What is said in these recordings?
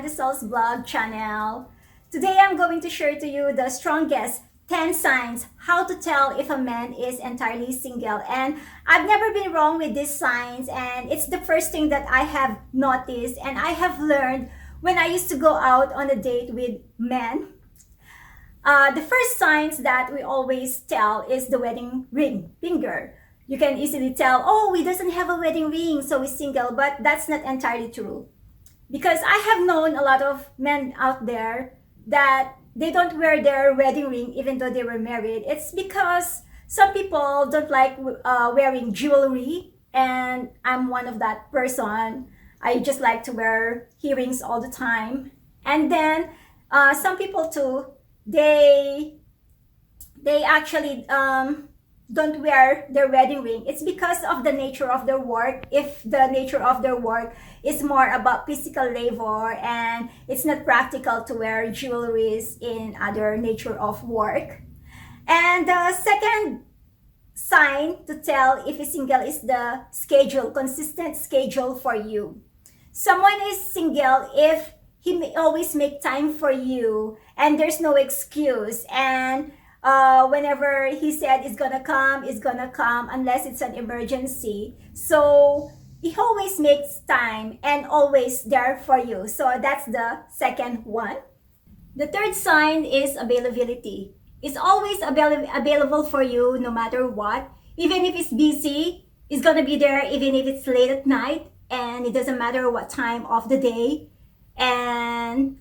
Marisol's Vlog channel. Today I'm going to share to you the strongest 10 signs how to tell if a man is entirely single. And I've never been wrong with these signs, and it's the first thing that I have noticed and I have learned when I used to go out on a date with men. The first signs that we always tell is the wedding ring finger. You can easily tell, oh, he doesn't have a wedding ring, so he's single, but that's not entirely true. Because I have known a lot of men out there that they don't wear their wedding ring even though they were married. It's because some people don't like wearing jewelry, and I'm one of that person. I just like to wear earrings all the time. And then some people too, they actually don't wear their wedding ring. It's because of the nature of their work. If the nature of their work is more about physical labor and it's not practical to wear jewelries in other nature of work. And the second sign to tell if he's single is the schedule, consistent schedule for you. Someone is single if he may always make time for you and there's no excuse, and whenever he said it's gonna come unless it's an emergency. So he always makes time and always there for you. So that's the second one. The third sign is availability. It's always available for you no matter what. Even if it's busy, it's gonna be there even if it's late at night, and it doesn't matter what time of the day. And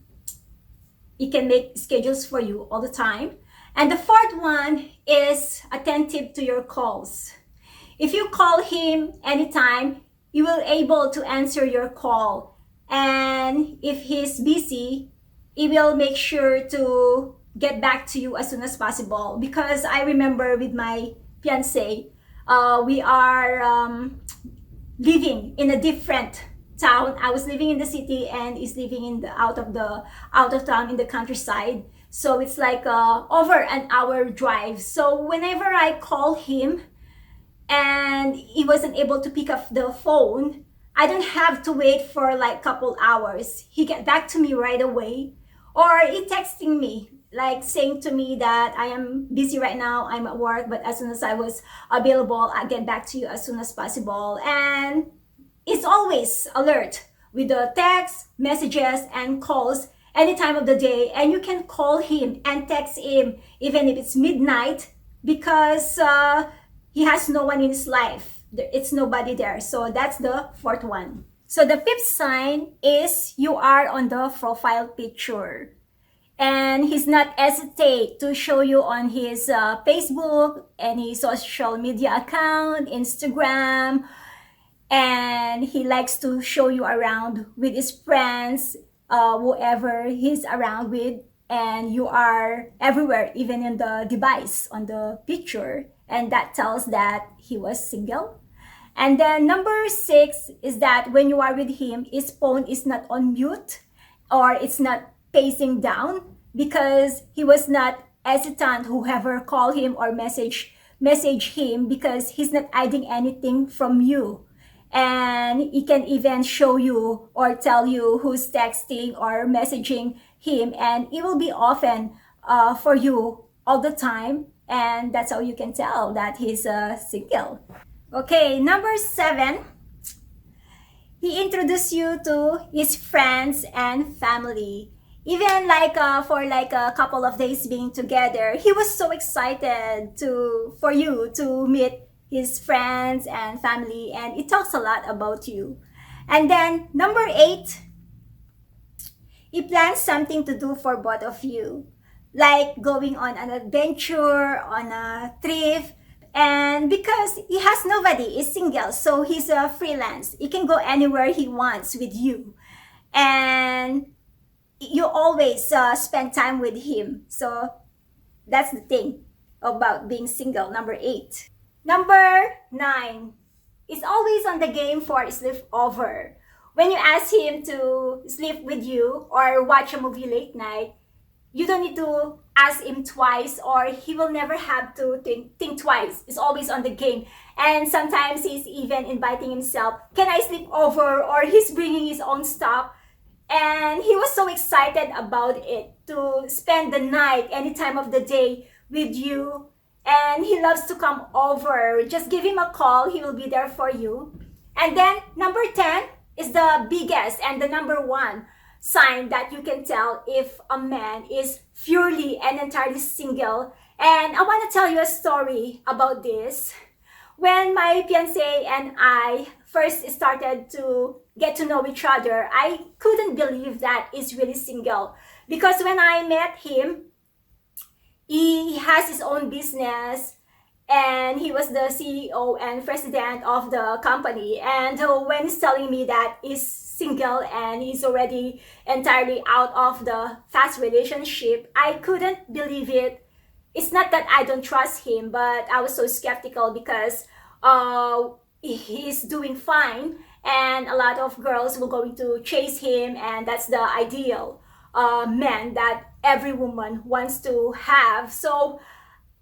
he can make schedules for you all the time. And the fourth one is attentive to your calls. If you call him anytime, he will able to answer your call. And if he's busy, he will make sure to get back to you as soon as possible. Because I remember with my fiance, we are living in a different town. I was living in the city and he's living in the out of town in the countryside. So it's like over an hour drive. So whenever I call him and he wasn't able to pick up the phone, I don't have to wait for like couple hours. He get back to me right away, or he texting me like saying to me that I am busy right now, I'm at work, but as soon as I was available, I get back to you as soon as possible. And it's always alert with the texts, messages, and calls any time of the day. And you can call him and text him even if it's midnight, because he has no one in his life. It's nobody there. So that's the fourth one. So the fifth sign is you are on the profile picture. And he's not hesitate to show you on his Facebook, any social media account, Instagram. And he likes to show you around with his friends, whoever he's around with, and you are everywhere, even in the device on the picture, and that tells that he was single. And then number 6 is that when you are with him, his phone is not on mute or it's not facing down, because he was not hesitant whoever call him or message him, because he's not hiding anything from you. And he can even show you or tell you who's texting or messaging him, and it will be often for you all the time. And that's how you can tell that he's single. Okay, number 7, he introduced you to his friends and family. Even like for like a couple of days being together, he was so excited for you to meet his friends and family, and it talks a lot about you. And then number 8, he plans something to do for both of you, like going on an adventure, on a trip. And because he has nobody, he's single, so he's a freelance, he can go anywhere he wants with you, and you always spend time with him. So that's the thing about being single, number 8. Number 9 is always on the game for sleepover. When you ask him to sleep with you or watch a movie late night, you don't need to ask him twice, or he will never have to think twice. It's always on the game. And sometimes he's even inviting himself, can I sleep over? Or he's bringing his own stuff. And he was so excited about it, to spend the night any time of the day with you. And he loves to come over. Just give him a call, he will be there for you. And then number 10 is the biggest and the number one sign that you can tell if a man is purely and entirely single. And I want to tell you a story about this. When my fiancé and I first started to get to know each other, I couldn't believe that he's really single. Because when I met him, he has his own business, and he was the CEO and president of the company. And when he's telling me that he's single and he's already entirely out of the fast relationship, I couldn't believe it. It's not that I don't trust him, but I was so skeptical because he's doing fine, and a lot of girls were going to chase him, and that's the ideal man that every woman wants to have. So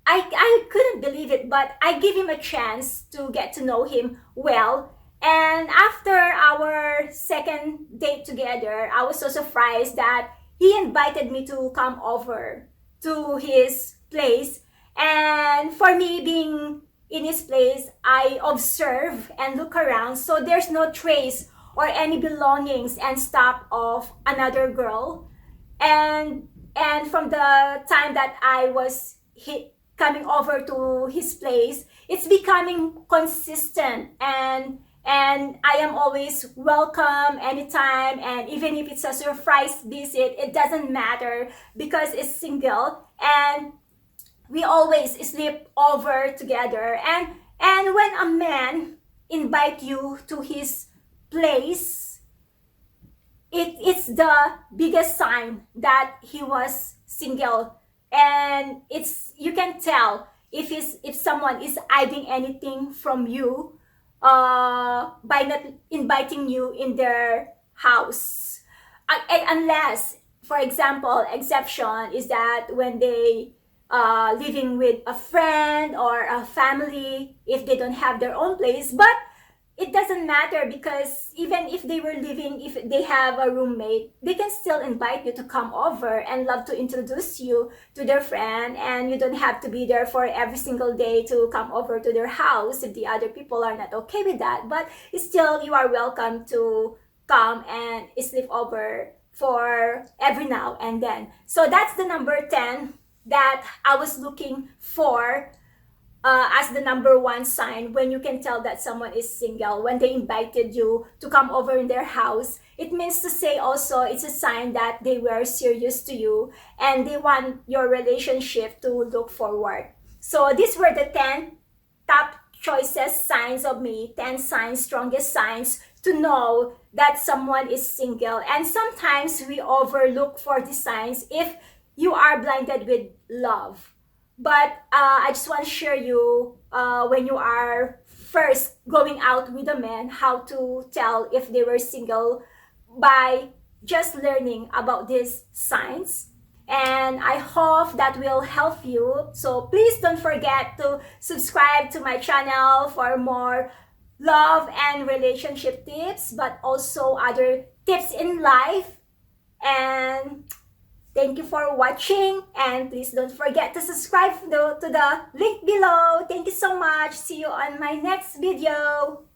I couldn't believe it, but I give him a chance to get to know him well. And after our second date together, I was so surprised that he invited me to come over to his place. And for me, being in his place, I observe and look around. So there's no trace or any belongings and stuff of another girl. And from the time that I was coming over to his place, it's becoming consistent, and I am always welcome anytime, and even if it's a surprise visit, it doesn't matter because it's single, and we always sleep over together. And when a man invite you to his place, it's the biggest sign that he was single. And it's, you can tell if someone is hiding anything from you by not inviting you in their house. Unless, for example, exception is that when they living with a friend or a family, if they don't have their own place. But it doesn't matter, because even if they were living, if they have a roommate, they can still invite you to come over and love to introduce you to their friend, and you don't have to be there for every single day to come over to their house if the other people are not okay with that. But still, you are welcome to come and sleep over for every now and then. So that's the number 10 that I was looking for as the number one sign when you can tell that someone is single. When they invited you to come over in their house, it means to say also it's a sign that they were serious to you and they want your relationship to look forward. So these were the 10 top choices, signs of me, 10 signs, strongest signs to know that someone is single. And sometimes we overlook for the signs if you are blinded with love. But I just want to share you when you are first going out with a man, how to tell if they were single by just learning about these signs. And I hope that will help you. So please don't forget to subscribe to my channel for more love and relationship tips, but also other tips in life. And thank you for watching, and please don't forget to subscribe to the link below. Thank you so much. See you on my next video.